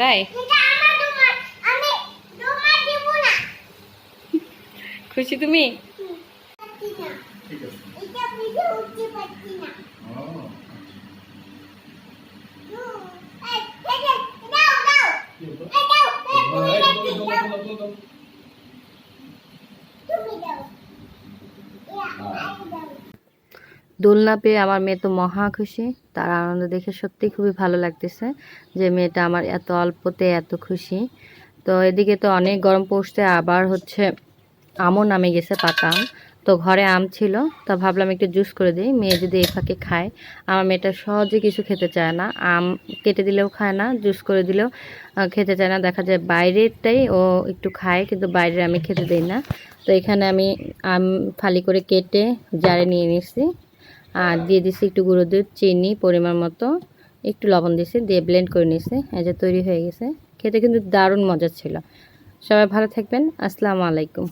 তাই খুশি তুমি? দোলনা পেয়ে আমার মেয়ে তো মহা খুশি। তার আনন্দ দেখে সত্যি খুবই ভালো লাগতেছে যে মেয়েটা আমার এত অল্পতে এত খুশি। তো এদিকে তো অনেক গরম পড়ছে, আবার হচ্ছে আমও নামে গেছে, পাকা আম। তো ঘরে আম ছিল, তা ভাবলাম একটু জুস করে দিই, মেয়ে যদি এই ফাঁকে খায়। আমার মেয়েটা সহজে কিছু খেতে চায় না, আম কেটে দিলেও খায় না, জুস করে দিলেও খেতে চায় না। দেখা যায় বাইরেরটাই ও একটু খায়, কিন্তু বাইরের আমি খেতে দিই না। তো এখানে আমি আম ফালি করে কেটে জারে নিয়ে নিচ্ছি, আর দিয়ে দিচ্ছি একটু গুঁড়ো দুধ, চিনি পরিমাণ মতো, একটু লবণ দিয়েছি, দিয়ে ব্লেন্ড করে নিয়েছি। এই যে তৈরি হয়ে গেছে, খেতে কিন্তু দারুণ মজা ছিল। সবাই ভালো থাকবেন, আসসালামু আলাইকুম।